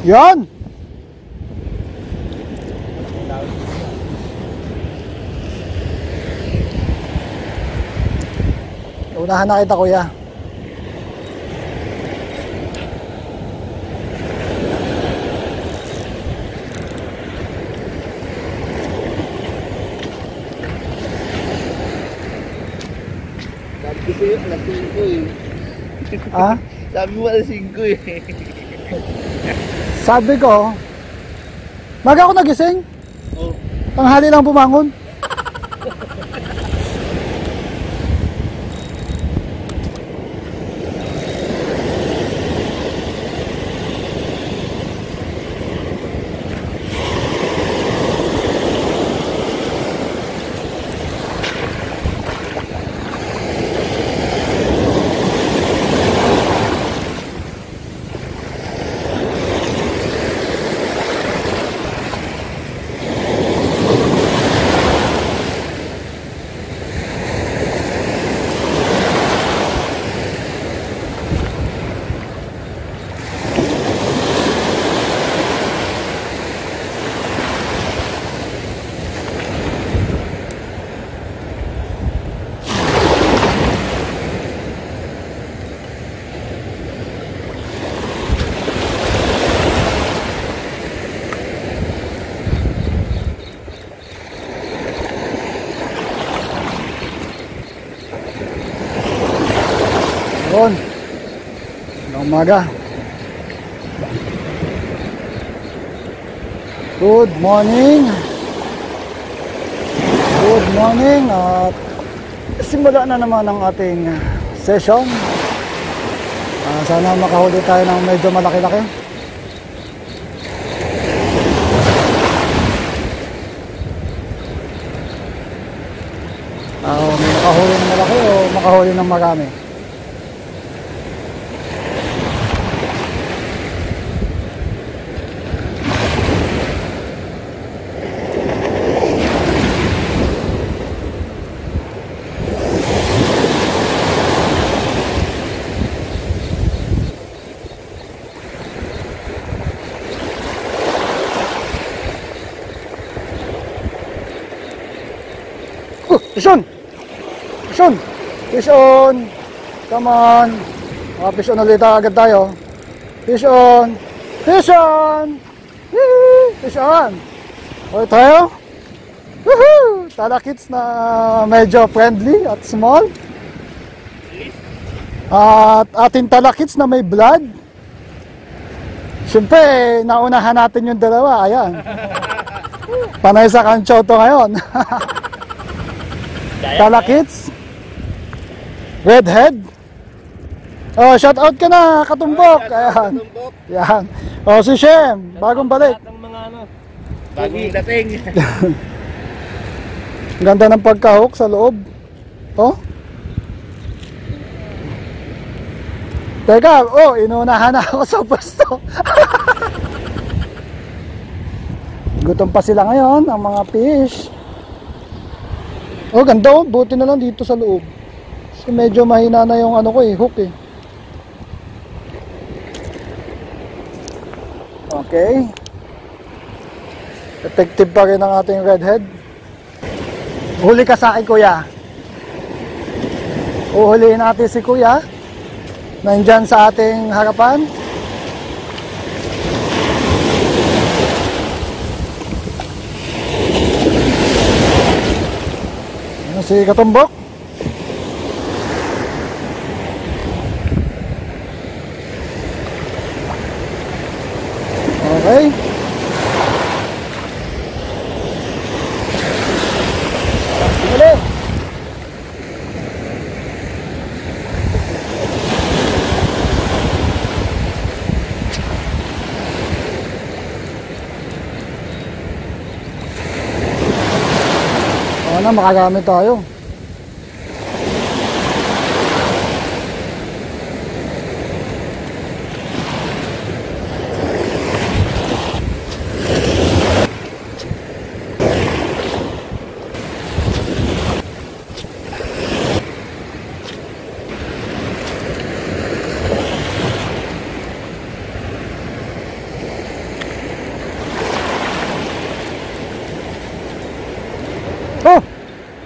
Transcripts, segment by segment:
Yan! Unahan na kita, kuya. Sabi ko yun, alas 5 eh. Ha? Sabi mo alas 5 eh. Sabi ko, maga ako nagising. Oh. Tanghali lang bumangon. Yun. Umaga. Good morning. Good morning. At simula na naman ang ating session. Sana makahuli tayo ng medyo malaki-laki. May makahuli ng malaki o makahuli ng marami. Fish on! Fish on! Fish on! Come on! Fish on ulit agad tayo. Fish on! Fish on! Woohoo! Fish on! Ulit tayo. Woohoo! Talakits na medyo friendly at small. At ating talakits na may blood. Siyempre, naunahan natin yung dalawa. Ayan. Panay sa kanchoto ngayon. Talakits, redhead. Oh, shout out ka na, Katumbok. Ayan. Yan. Oh, si Shem, bagong balik. Bagong dating. Ganda ng pagka-hook sa loob. Oh. Teka, oh, inunahan na ako sa pwesto. Gutom pa sila ngayon, ang mga fish. Oh, ganda oh. Buti na lang dito sa loob. Kasi medyo mahina na yung ano ko eh, hook eh. Okay. Effective pa rin ang ating redhead. Huli ka sa akin, kuya. Uhulihin natin si kuya. Nandyan sa ating harapan. Si Katumbok. Okay. Sige. Sana makagamit tayo.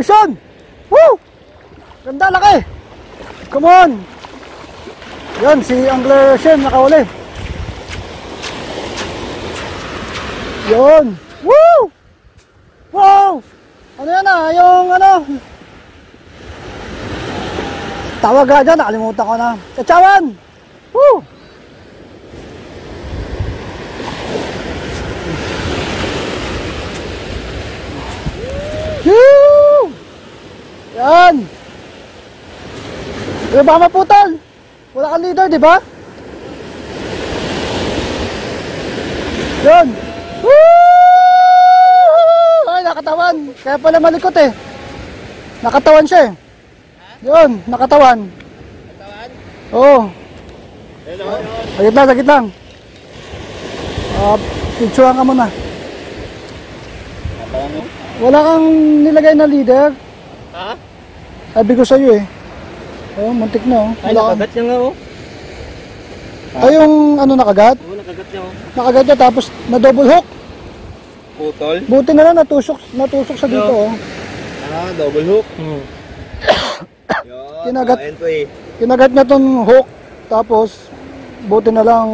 Fish on! Woo! Ganda, laki! Come on! Yan, si Angler Shem nakahuli. Yun! Woo! Wow! Ano yan yung ano? Tawag ka dyan, nakalimutan ko na. Chachawan! Woo! Woo! Yan! Yung baka maputol! Wala kang leader, di ba? Yun! Woo! Ay, nakatawan. Kaya pala malikot eh. Nakatawan siya eh. Yun, nakatawan. Katawan? Oo. Hello? Sagit lang. Picturean ka muna. Katawan mo? Wala kang nilagay na leader. Ha? Sabi ko sa'yo eh. Ayun, muntik na oh. Ay, Wala kang- nakagat niya nga oh. Ay, yung ano nakagat? Oo, nakagat niya oh. Nakagat niya tapos na double hook. Putol? Buti na lang natusok sa dito oh. Ah, double hook. Yun, Kinagat. entry. Kinagat niya tong hook tapos buti na lang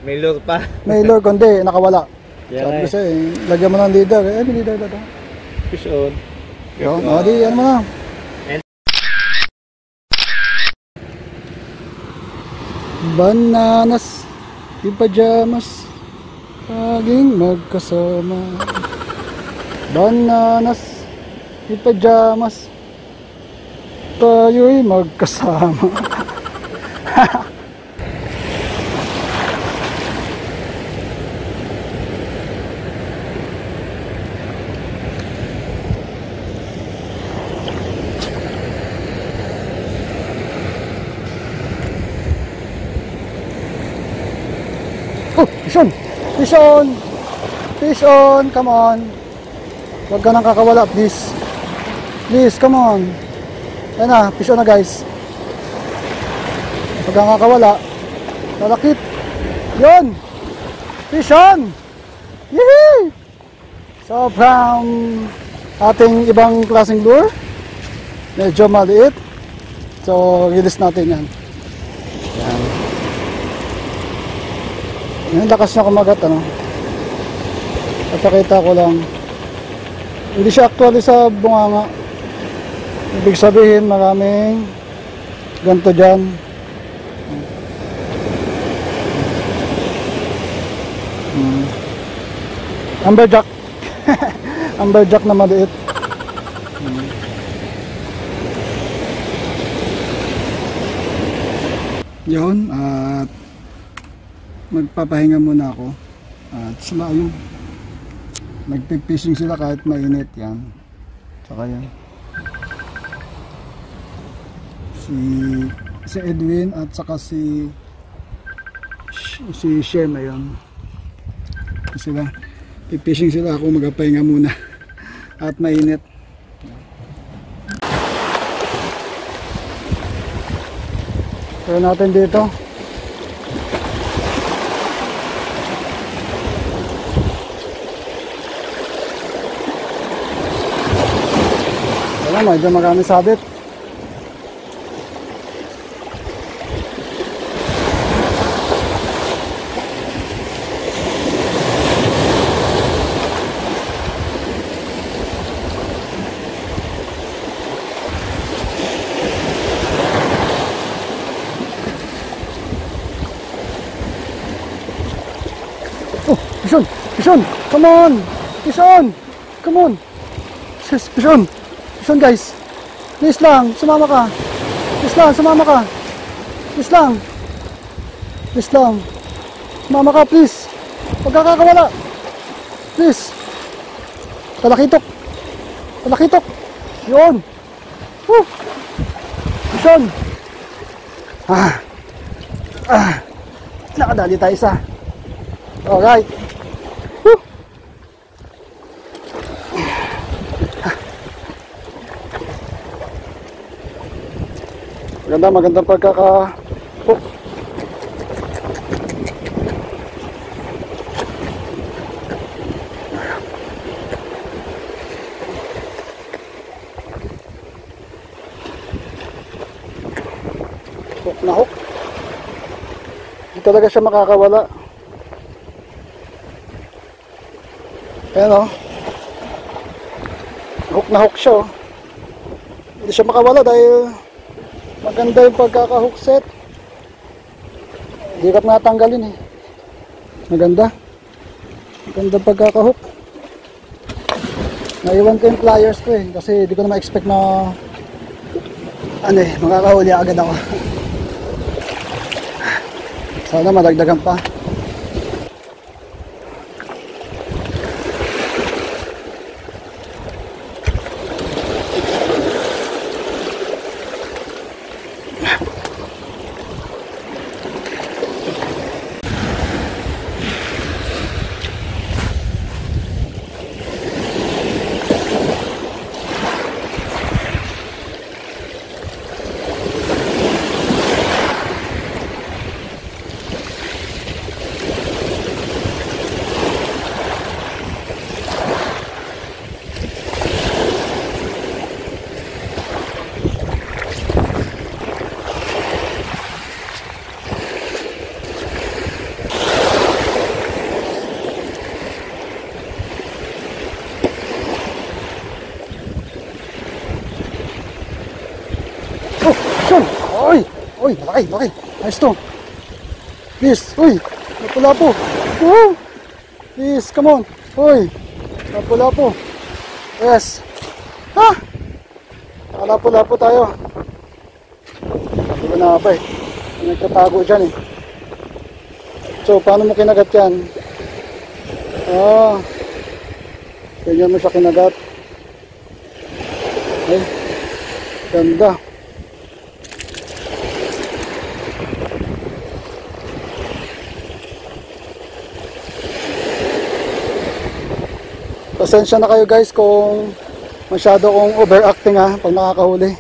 May lure pa. may lure kundi nakawala. Yan Sabi eh. ko sa'yo eh, lagyan mo ng leader. Eh, may leader na to. Fish on. Yun, o di, ano mo na. Bananas, yung pajamas, laging magkasama. Bananas, yung pajamas, tayo'y magkasama. Oh, fish on! Fish on! Fish on! Come on! Huwag ka nang kakawala, please. Please, come on. Ayan na, fish on na guys. Huwag kang kakawala. Lalakit. Yun! Fish on! Yehey! So, from ating ibang klaseng lure, medyo maliit. So, release natin yan. Yan. Yung lakas na kumagat, ano. Papakita ko lang. Hindi siya actually sa bunganga. Ibig sabihin, maraming ganito dyan. Amberjack. Amberjack na maliit. Yun, at magpapahinga muna ako. At sila yung nagpipishing sila kahit mainit yan. Tsaka yan. Si Edwin at saka si Shem ayun. Sila pipishing sila, ako magpapahinga muna at mainit. Kaya natin dito. Wala, medyo marami sabit. Oh, fish on! Fish on! Come on! Fish on! Come on! Fish on! Fish on guys! Please lang, sumama ka! Please lang, sumama ka! Please lang! Please lang! Sumama ka, please! Huwag ka kakawala! Please! Talakitok! Talakitok! Yun! Woo! Fish on! Nakadali tayo isa! Alright. Woo. Magandang pagkaka-hook. Hindi talaga siya makakawala. Ayan o. Hook na hook siya o. Hindi siya makawala dahil maganda yung pagkaka-hook set. Hindi ka natanggalin eh. Maganda. Maganda pagkaka-hook. Naiwan ko yung pliers ko eh. Kasi hindi ko na ma-expect na makakahuli agad ako. Sana madagdagan pa. Action! Oy! Oy, malaki. Ayos to. Please, uy! Lapu-lapu. Woo! Please, come on. Uy! Lapu-lapu. Yes. Ha! Lapu-lapu tayo. Hindi ko na ba eh. Nagtatago dyan eh. So, paano mo kinagat yan? Ganyan mo siya kinagat. Ay, ganda. Pasensya na kayo guys kung masyado kong overacting pag nakakahuli.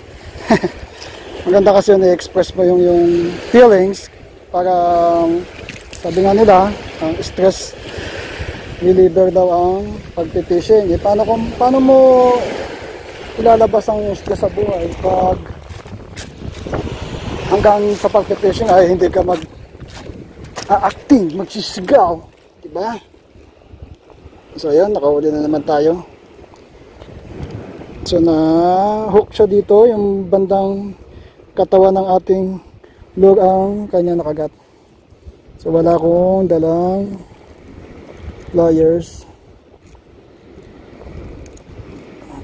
Maganda kasi yun i-express mo yung feelings para sabi nga nila ang stress reliever daw ang pagpipishing. Paano mo ilalabas ang stress sa buhay pag hanggang sa pagpipishing ay hindi ka mag-acting, magsisigaw, diba? So ayan, nakahuli na naman tayo. So na hook siya dito, yung bandang katawan ng ating lure ang kanya nakagat. So wala akong dalang pliers.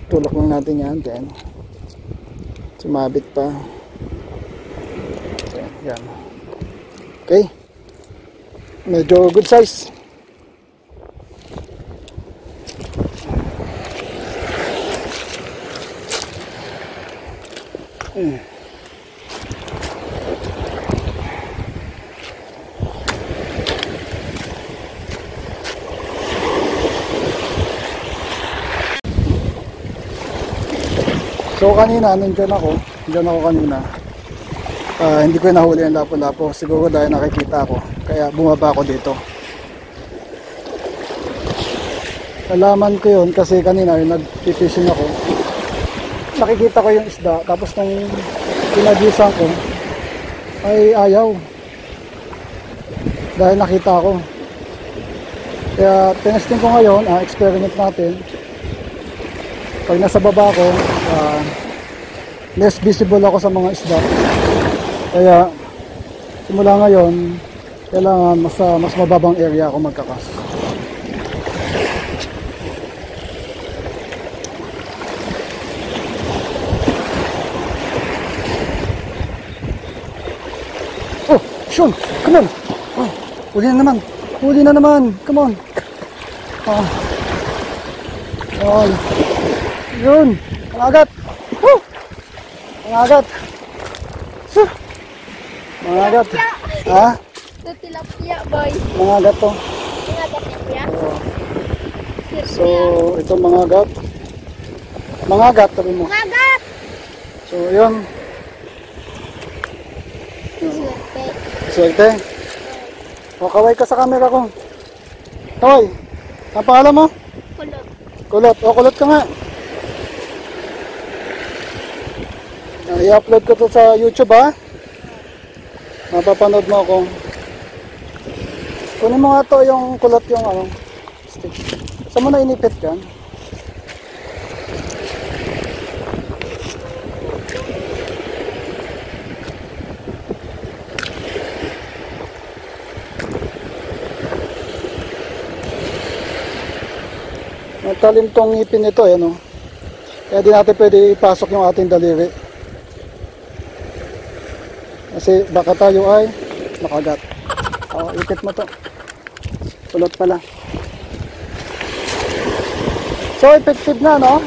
Tulak lang natin yan, then sumabit pa. Yan. Okay. Medyo good size. So kanina, nandyan ako kanina. Hindi ko nahuli ang lapu-lapu. Siguro dahil nakikita ako. Kaya bumaba ako dito. Nalaman ko yun kasi kanina nag-fishing ako. Nakikita ko yung isda. Tapos nung pinagisan ko, ay ayaw. Dahil nakita ko. Kaya tinesting ko ngayon, experiment natin. Pag nasa baba ko, less visible ako sa mga isda. Kaya simula ngayon, kailangan mas mababang area ako magkakas. Oh, Sean, come on. Oh, huli na naman. Come on. Oh. Yun, mangagat. Woo! Mangagat. Mangagat. Ha? Ito tilapia, boy. Mangagat to. Mangagat tilapia. So, ito mangagat. Mangagat, sabi mo. Mangagat! So, yun. Swerte. Swerte. O, kaway ka sa camera ko. Kaway. Ang pangalan mo? Kulot. Kulot. O, kulot ka nga. I-upload ko to sa YouTube ha. Mapapanood mo ako. Kunin mo nga to yung kulot yung ano, stick. Saan mo na inipit yan? Matalim tong ngipin nito, yan o. Kaya di natin pwede ipasok yung ating daliri. Kasi baka tayo ay makagat. O, ipit mo to. Kulot pala. So, effective na, no?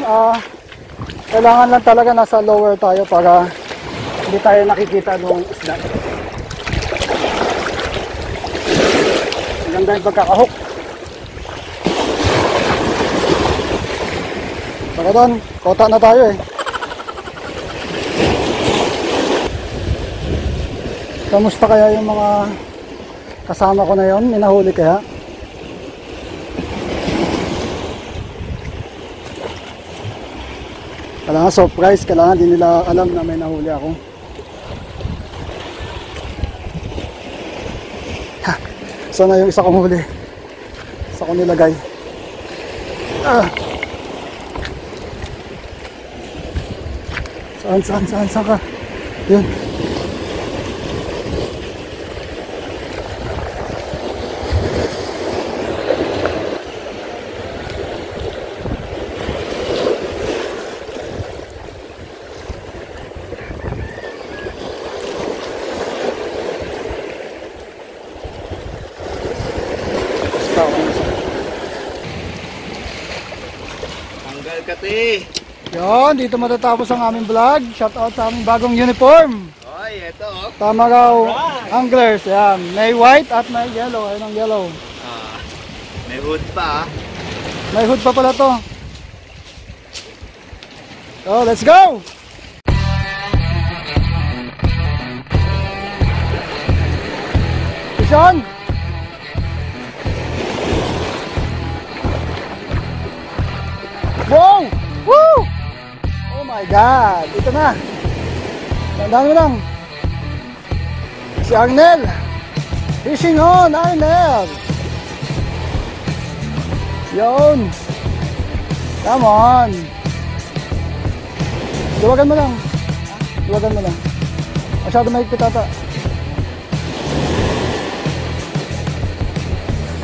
Kailangan lang talaga nasa lower tayo para hindi tayo nakikita ng isda. Maganda yung pagkakahook. Baka doon, kota na tayo eh. Kamusta kaya yung mga kasama ko na yon? May nahuli kaya? Kailangan surprise, kailangan din nila alam na may nahuli ako. Ha! Sana yung isa kong huli. Isa kong nilagay. Saan ka? Yun. Tanggal ka, te. Yun, dito matatapos ang aming vlog. Shout out sa aming bagong uniform. Oy, eto oh. Tamagaw Anglers. Yan. May white at may yellow. Ayun ang yellow. May hood pa ah. May hood pa pala to. So, let's go! Isyon! Wow! Woo! Oh my God! Ito na! Tandaan mo lang! Si Arnel! Fishing on, Arnel! Yun! Come on! Luwagan mo lang. Luwagan mo lang. Masyado mahigpit ata.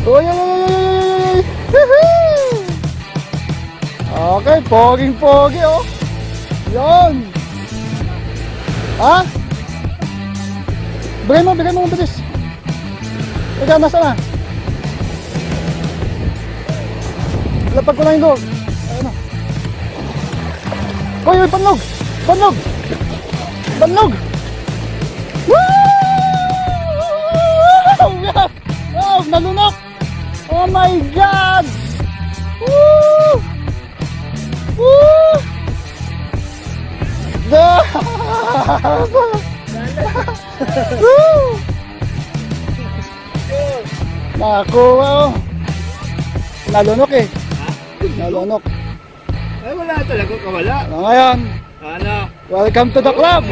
Uy, uy, uy, uy, uy! Woohoo! Okay, poging-pogi oh. Yun! Ha? Bigay mo mabilis. Ika, nasa na? Lapag ko lang yung loob. Ayun na. Uy, panlog! Panlog! Panlog! Woo! Yes! Wow, nalunok! Oh my God! Woo! Woo! Woo! Nakakuha oh. Nalunok eh. Nalunok. Ay, wala talaga kawala. Ngayon, Ano? welcome to the club!